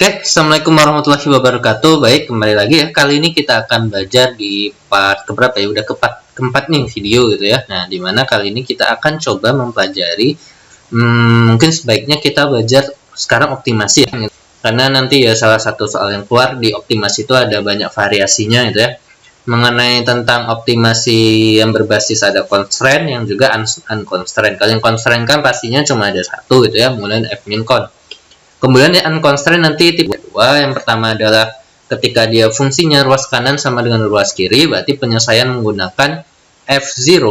Oke, Assalamualaikum warahmatullahi wabarakatuh. Baik, kembali lagi ya. Kali ini kita akan belajar di part keberapa ya? Udah keempat nih video gitu ya. Nah, dimana kali ini kita akan coba mempelajari mungkin sebaiknya kita belajar sekarang optimasi ya. Karena nanti ya salah satu soal yang keluar di optimasi itu ada banyak variasinya gitu ya. Mengenai tentang optimasi yang berbasis ada constraint yang juga unconstrained. Kalau yang constraint kan pastinya cuma ada satu gitu ya, mulai f-min con. Kemudian yang unconstrained nanti tipe 2, yang pertama adalah ketika dia fungsinya ruas kanan sama dengan ruas kiri, berarti penyelesaian menggunakan F0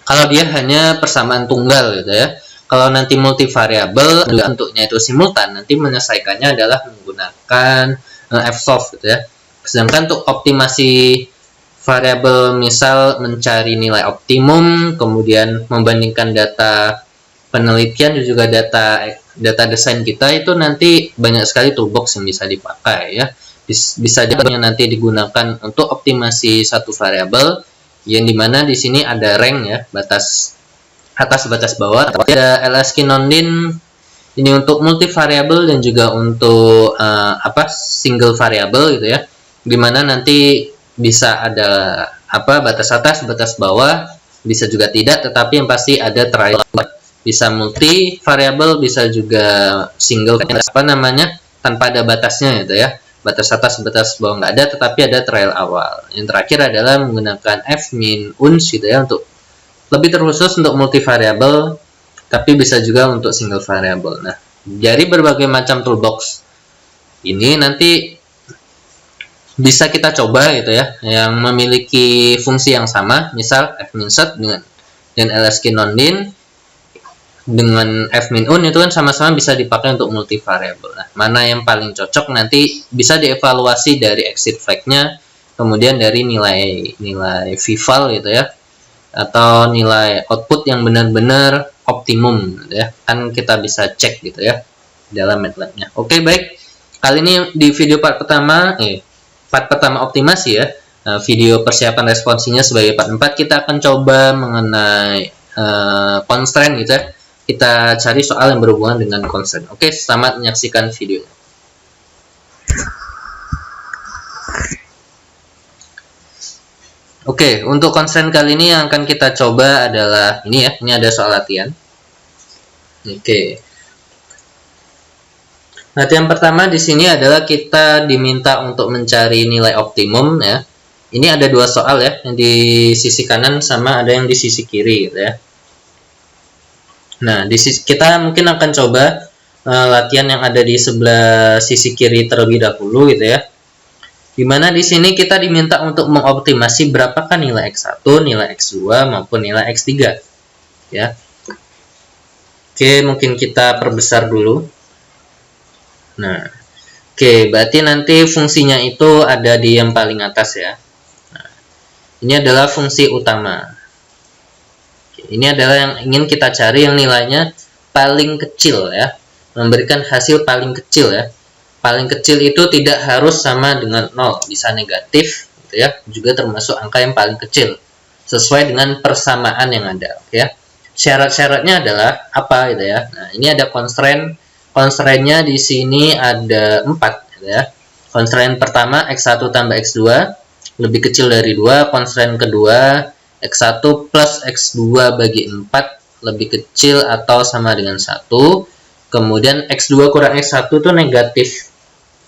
kalau dia hanya persamaan tunggal gitu ya. Kalau nanti multivariabel, bentuknya itu simultan, nanti menyelesaikannya adalah menggunakan Fsolve gitu ya. Sedangkan untuk optimasi variabel, misal mencari nilai optimum, kemudian membandingkan data penelitian dan juga data desain kita, itu nanti banyak sekali toolbox yang bisa dipakai ya. Bisa juga nanti digunakan untuk optimasi satu variabel, yang dimana di sini ada rank ya, batas atas batas bawah. Ada LSK nondin ini untuk multivariabel dan juga untuk single variable gitu ya, dimana nanti bisa ada batas atas batas bawah, bisa juga tidak, tetapi yang pasti ada trial. Bisa multi variabel, bisa juga single tanpa ada batasnya gitu ya, batas atas batas bawah nggak ada, tetapi ada trial awal. Yang terakhir adalah menggunakan f-min uns gitu ya, untuk lebih terkhusus untuk multi variabel, tapi bisa juga untuk single variable. Nah, dari berbagai macam toolbox ini nanti bisa kita coba gitu ya, yang memiliki fungsi yang sama, misal f-min set dengan LSK nondin dengan f-min un itu kan sama-sama bisa dipakai untuk multivariable. Nah, mana yang paling cocok nanti bisa dievaluasi dari exit flag-nya, kemudian dari nilai vval gitu ya, atau nilai output yang benar-benar optimum gitu ya. Kan kita bisa cek gitu ya dalam MATLAB-nya. Oke, baik. Kali ini di video part pertama optimasi ya. Video persiapan responsinya sebagai part 4 kita akan coba mengenai constraint gitu ya. Kita cari soal yang berhubungan dengan constraint. Oke, selamat menyaksikan videonya. Oke, untuk constraint kali ini yang akan kita coba adalah ini ya. Ini ada soal latihan. Oke. Latihan pertama di sini adalah kita diminta untuk mencari nilai optimum ya. Ini ada dua soal ya, yang di sisi kanan sama ada yang di sisi kiri gitu ya. Nah, kita mungkin akan coba latihan yang ada di sebelah sisi kiri terlebih dahulu gitu ya. Dimana di sini kita diminta untuk mengoptimasi berapakah nilai X1, nilai X2 maupun nilai X3 ya. Oke, mungkin kita perbesar dulu. Nah, oke, berarti nanti fungsinya itu ada di yang paling atas ya. Nah, ini adalah fungsi utama. Ini adalah yang ingin kita cari, yang nilainya paling kecil ya, memberikan hasil paling kecil ya. Paling kecil itu tidak harus sama dengan 0, bisa negatif gitu ya, juga termasuk angka yang paling kecil sesuai dengan persamaan yang ada ya. Syarat-syaratnya adalah apa gitu ya. Nah, ini ada constraint-nya di sini ada 4 gitu ya. Constraint pertama X1 tambah X2 lebih kecil dari 2, constraint kedua X1 plus X2 bagi 4 lebih kecil atau sama dengan 1. Kemudian X2 kurang X1 itu negatif,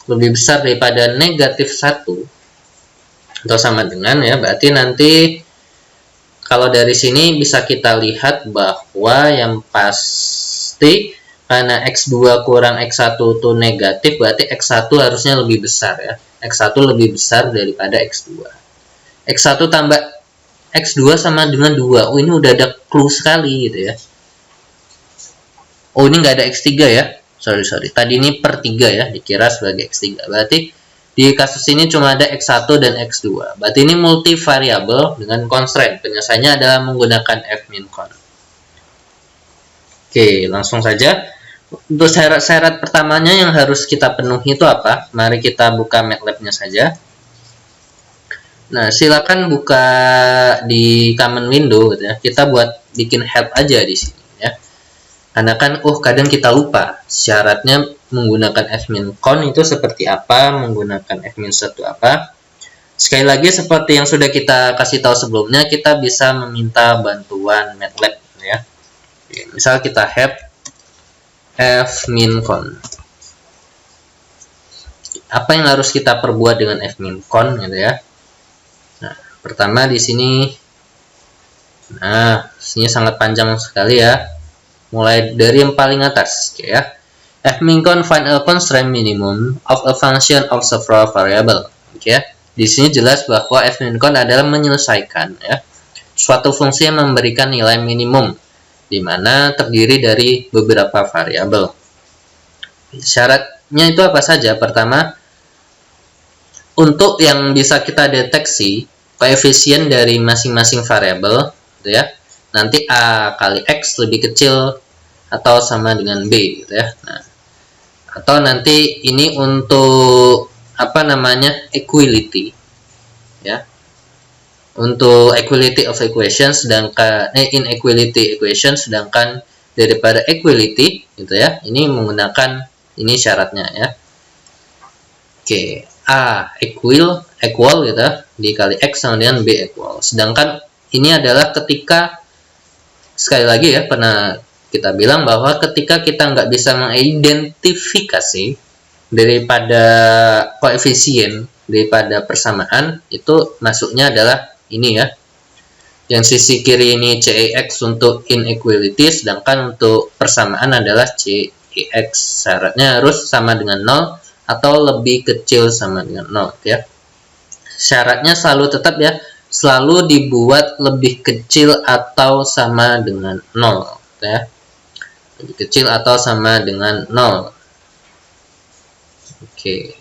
lebih besar daripada negatif 1 atau sama dengan ya. Berarti nanti kalau dari sini bisa kita lihat bahwa yang pasti karena X2 kurang X1 itu negatif, berarti X1 harusnya lebih besar ya. X1 lebih besar daripada X2. X1 tambah X2 sama dengan 2. Oh, ini udah ada clue sekali gitu ya. Oh, ini nggak ada X3 ya. Sorry. Tadi ini per 3 ya, dikira sebagai X3. Berarti di kasus ini cuma ada X1 dan X2. Berarti ini multivariable dengan constraint. Penyelesaiannya adalah menggunakan f-min con. Oke, langsung saja. Untuk syarat-syarat pertamanya yang harus kita penuhi itu apa? Mari kita buka MATLAB-nya saja. Nah, silakan buka di common window gitu ya. Kita bikin help aja di sini ya. Karena kan kadang kita lupa syaratnya menggunakan fmincon itu seperti apa, menggunakan fmin1 apa. Sekali lagi seperti yang sudah kita kasih tahu sebelumnya, kita bisa meminta bantuan MATLAB ya. Misal kita have fmincon. Apa yang harus kita perbuat dengan fmincon gitu ya. Nah, pertama di sini, sini sangat panjang sekali ya. Mulai dari yang paling atas ya. Fmincon find a constraint minimum of a function of several variable. Oke ya. Di sini jelas bahwa fmincon adalah menyelesaikan ya suatu fungsi yang memberikan nilai minimum di mana terdiri dari beberapa variabel. Syaratnya itu apa saja? Pertama, untuk yang bisa kita deteksi koefisien dari masing-masing variabel gitu ya. Nanti A kali X lebih kecil atau sama dengan B gitu ya. Nah, atau nanti ini untuk apa namanya, equality ya, untuk equality of equation, sedangkan inequality equation, sedangkan daripada equality gitu ya, ini menggunakan ini syaratnya ya. Oke, A equal gitu dikali X sama dengan B equal. Sedangkan ini adalah ketika, sekali lagi ya, pernah kita bilang bahwa ketika kita nggak bisa mengidentifikasi daripada koefisien daripada persamaan, itu masuknya adalah ini ya, yang sisi kiri ini CEX untuk inequality, sedangkan untuk persamaan adalah CEX. Syaratnya harus sama dengan 0 atau lebih kecil sama dengan 0 ya. Syaratnya selalu tetap ya, selalu dibuat lebih kecil atau sama dengan 0 ya. Lebih kecil atau sama dengan 0. Oke.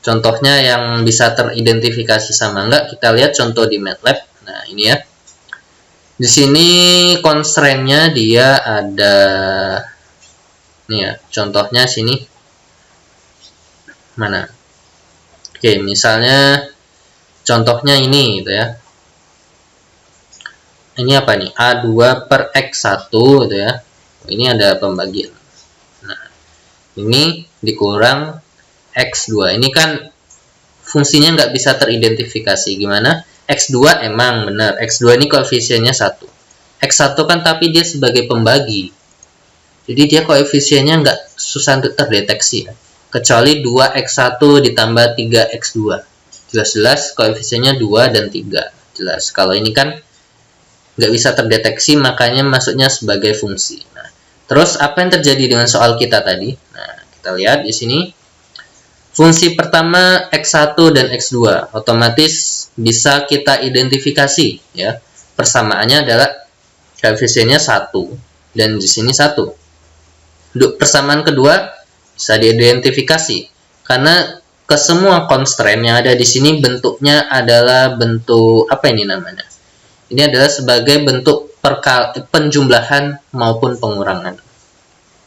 Contohnya yang bisa teridentifikasi sama enggak, kita lihat contoh di MATLAB. Nah, ini ya. Di sini constraint-nya dia ada ini ya, contohnya sini. Mana? Oke, misalnya contohnya ini gitu ya. Ini apa nih? A2 per X1 gitu ya. Ini ada pembagian. Nah, ini dikurang X2. Ini kan fungsinya nggak bisa teridentifikasi. Gimana? X2 emang benar. X2 ini koefisiennya 1. X1 kan tapi dia sebagai pembagi. Jadi dia koefisiennya nggak susah untuk terdeteksi ya. Kecuali 2X1 ditambah 3X2. Jelas-jelas koefisiennya 2 dan 3. Jelas. Kalau ini kan nggak bisa terdeteksi, makanya masuknya sebagai fungsi. Nah, terus apa yang terjadi dengan soal kita tadi? Nah, kita lihat di sini. Fungsi pertama X1 dan X2 otomatis bisa kita identifikasi ya. Persamaannya adalah koefisiennya 1 dan di sini 1. Persamaan kedua bisa diidentifikasi karena ke semua constraint yang ada di sini bentuknya adalah bentuk apa ini namanya? Ini adalah sebagai bentuk penjumlahan maupun pengurangan.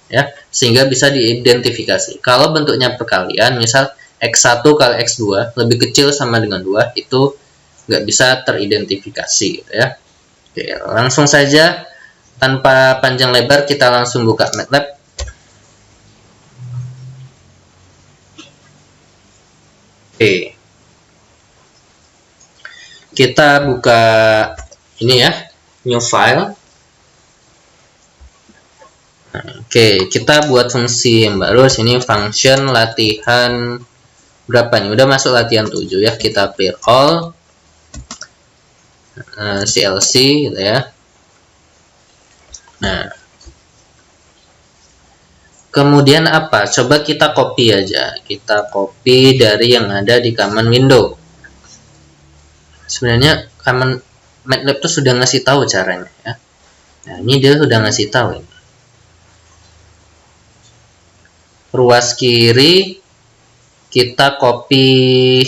Ya, sehingga bisa diidentifikasi. Kalau bentuknya perkalian, misal X1 kali X2 lebih kecil sama dengan 2, itu nggak bisa teridentifikasi gitu ya. Oke, langsung saja tanpa panjang lebar kita langsung buka MATLAB. Oke, kita buka ini ya, new file. Oke, kita buat fungsi yang baru. Sini function latihan berapa nih? Udah masuk latihan 7 ya. Kita clear all CLC gitu ya. Nah, kemudian apa? Coba kita copy aja. Kita copy dari yang ada di command window. Sebenarnya command MATLAB tuh sudah ngasih tahu caranya ya. Nah, ini dia sudah ngasih tahu ini. Ruas kiri kita copy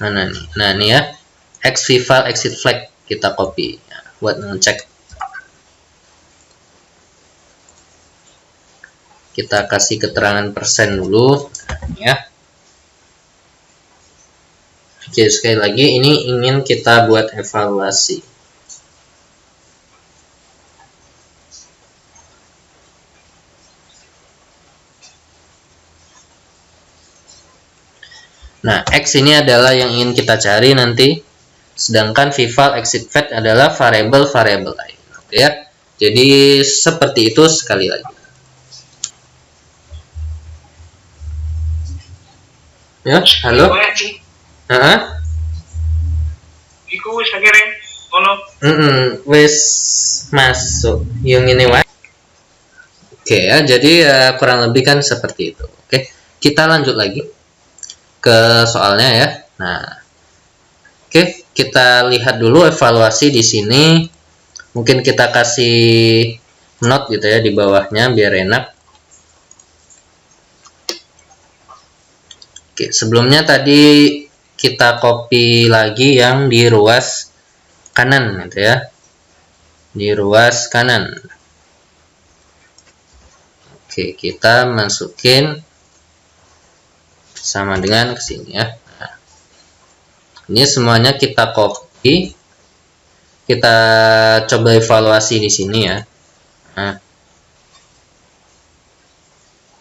mana nih? Nah, ini ya. Exif file exit flag kita copy ya, buat ngecek. Kita kasih keterangan persen dulu ya. Oke, sekali lagi ini ingin kita buat evaluasi. Nah, X ini adalah yang ingin kita cari nanti, sedangkan Vival exit Fed adalah variabel lain. Oke ya. Jadi seperti itu sekali lagi. Ya, halo. Iku wis akhirnya ono. Wis masuk yang ini wae. Oke ya, jadi kurang lebih kan seperti itu. Oke, kita lanjut lagi ke soalnya ya. Nah, oke, kita lihat dulu evaluasi di sini. Mungkin kita kasih note gitu ya di bawahnya biar enak. Oke, sebelumnya tadi kita copy lagi yang di ruas kanan gitu ya. Di ruas kanan. Oke, kita masukin sama dengan ke sini ya. Nah, ini semuanya kita copy. Kita coba evaluasi di sini ya. Nah.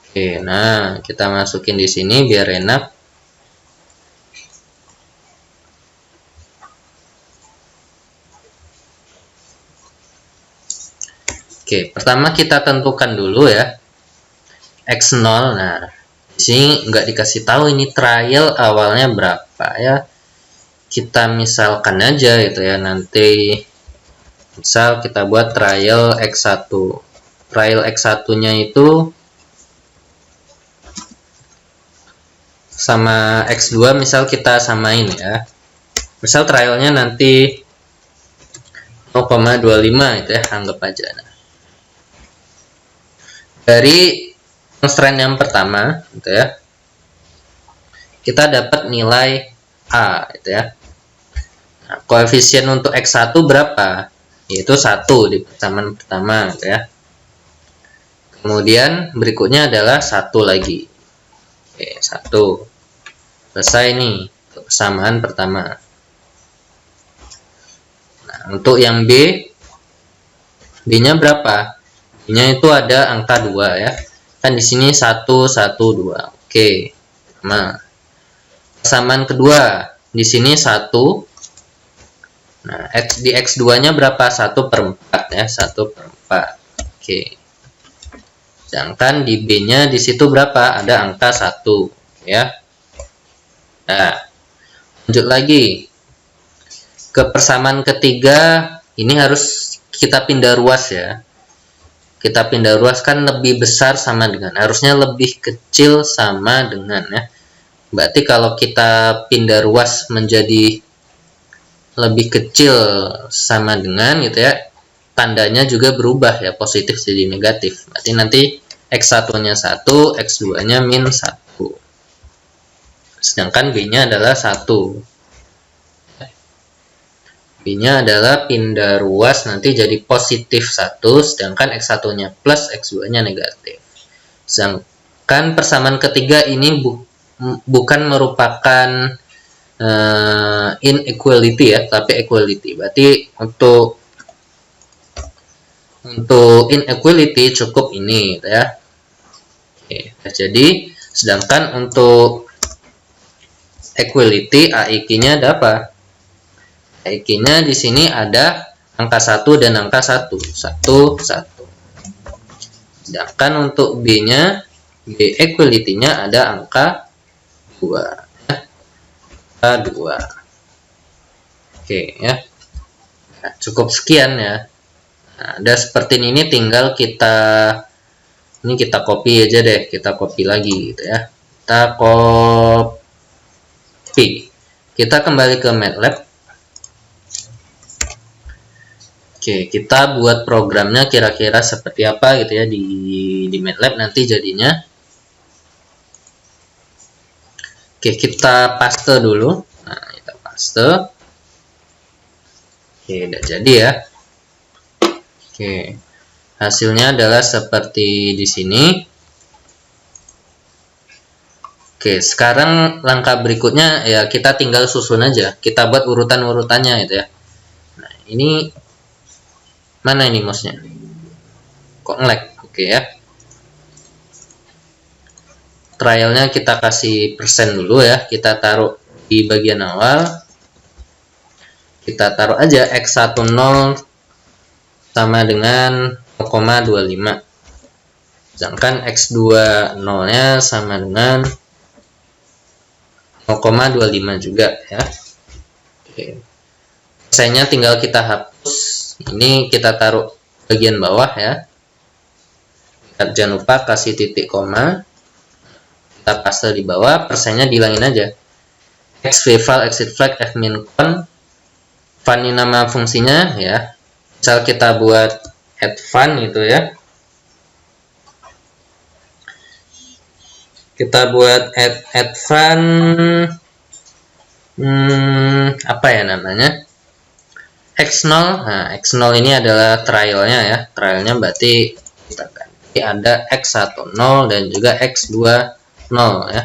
Oke, nah kita masukin di sini biar enak. Oke, pertama kita tentukan dulu ya X0. Nah, di sini nggak dikasih tahu ini trial awalnya berapa ya. Kita misalkan aja gitu ya, nanti misal kita buat trial X1. Trial X1-nya itu sama X2, misal kita samain ya. Misal trialnya nanti 0,25 itu ya, anggap aja. Nah, dari constraint yang pertama gitu ya, kita dapat nilai A gitu ya. Nah, koefisien untuk X1 berapa? Yaitu 1 di persamaan pertama gitu ya. Kemudian berikutnya adalah 1 lagi. Oke, 1. Selesai nih untuk persamaan pertama. Nah, untuk yang B-nya berapa? B-nya itu ada angka 2 ya. Kan di sini 1 1 2. Oke. Nah, persamaan kedua di sini 1. Nah, di X2-nya berapa? 1/4 ya, 1/4. Oke. Sedangkan di B-nya di situ berapa? Ada angka 1 ya. Nah, lanjut lagi ke persamaan ketiga. Ini harus kita pindah ruas ya. Kita pindah ruas kan lebih besar sama dengan, harusnya lebih kecil sama dengan ya. Berarti kalau kita pindah ruas menjadi lebih kecil sama dengan gitu ya, tandanya juga berubah ya, positif jadi negatif. Berarti nanti X1-nya 1, X2-nya min 1. Sedangkan B-nya adalah 1. B-nya adalah pindah ruas nanti jadi positif 1, sedangkan X1-nya plus, X2-nya negatif. Sedangkan persamaan ketiga ini bukan merupakan inequality ya, tapi equality. Berarti untuk inequality cukup ini gitu ya. Oke, jadi sedangkan untuk equality AIQ-nya ada apa? AIQ-nya di sini ada angka 1 dan angka 1. 1 1. Sedangkan untuk B-nya, B equality-nya ada angka 2. Angka 2. Oke ya. Nah, cukup sekian ya. Nah, ada seperti ini, tinggal kita copy aja deh, kita copy lagi gitu ya. Kita copy. Kita kembali ke MATLAB. Oke, kita buat programnya kira-kira seperti apa gitu ya di MATLAB nanti jadinya. Oke, kita paste dulu. Nah, kita paste. Oke, udah jadi ya. Oke, hasilnya adalah seperti di sini. Oke, sekarang langkah berikutnya ya kita tinggal susun aja. Kita buat urutan-urutannya gitu ya. Nah, ini mana ini mouse-nya? Kok nge-lag? Oke ya. trialnya kita kasih persen dulu ya, kita taruh di bagian awal, kita taruh aja X10 sama dengan 0,25, sedangkan X20 nya sama dengan 0,25 juga ya. Oke. Persennya tinggal kita hapus, ini kita taruh bagian bawah ya. Jangan lupa kasih titik koma, kita paste di bawah, persennya dihilangin aja. X file exit flag f min con, fun ini nama fungsinya ya. Misal kita buat add fun gitu ya, kita buat add fun, apa ya namanya, X0. Nah, X0 ini adalah trialnya ya, trialnya berarti kita ganti ada X10 dan juga X20 ya.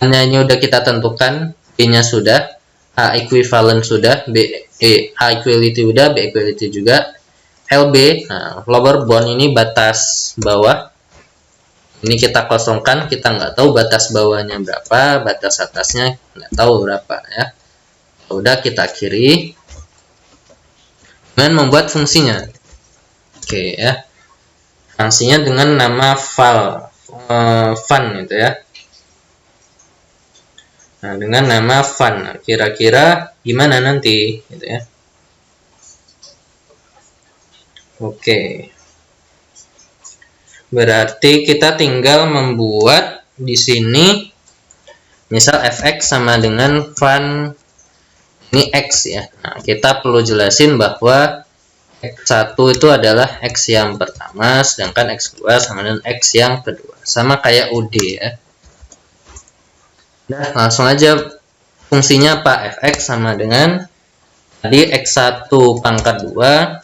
Hanya ini udah kita tentukan, B nya sudah, A equivalent sudah, A equality udah, B equality juga, LB, nah, lower bound ini batas bawah, ini kita kosongkan, kita nggak tahu batas bawahnya berapa, batas atasnya nggak tahu berapa ya. Udah kita akhiri dengan membuat fungsinya. Oke ya, fungsinya dengan nama file fun gitu ya. Nah, dengan nama fun, kira-kira gimana nanti gitu ya. Oke, berarti kita tinggal membuat di sini misal fx sama dengan fun ini x ya. Nah, kita perlu jelasin bahwa x1 itu adalah x yang pertama, sedangkan x2 sama dengan x yang kedua, sama kayak UD ya. Nah, langsung aja fungsinya apa? Fx sama dengan tadi x1 pangkat 2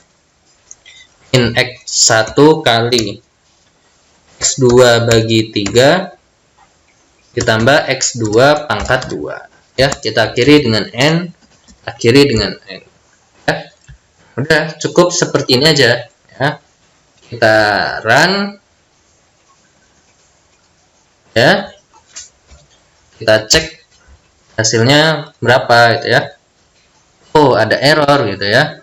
min x1 kali x2 bagi 3 ditambah x2 pangkat 2 ya. Kita akhiri dengan n, akhiri dengan n ya. Udah cukup seperti ini aja ya. Kita run ya, kita cek hasilnya berapa gitu ya. Oh, ada error gitu ya.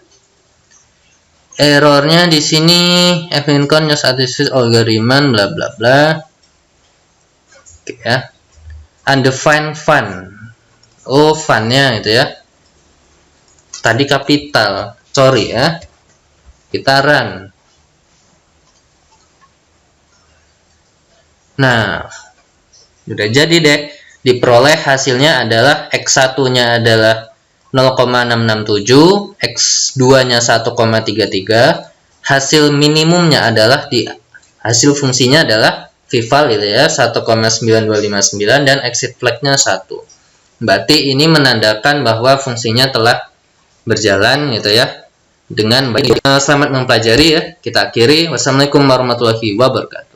Errornya di sini fmincon use artificial algorithm bla bla bla. Oke ya. Undefined fun. Oh, funnya gitu ya. Tadi kapital. Sorry ya. Kita run. Nah, udah jadi deh. Diperoleh hasilnya adalah X1-nya adalah 0,667, X2-nya 1,33, hasil minimumnya adalah di hasil fungsinya adalah vival gitu ya, 1,9259 dan exit flag-nya 1. Berarti ini menandakan bahwa fungsinya telah berjalan gitu ya dengan baik. Selamat mempelajari ya. Kita akhiri. Wassalamualaikum warahmatullahi wabarakatuh.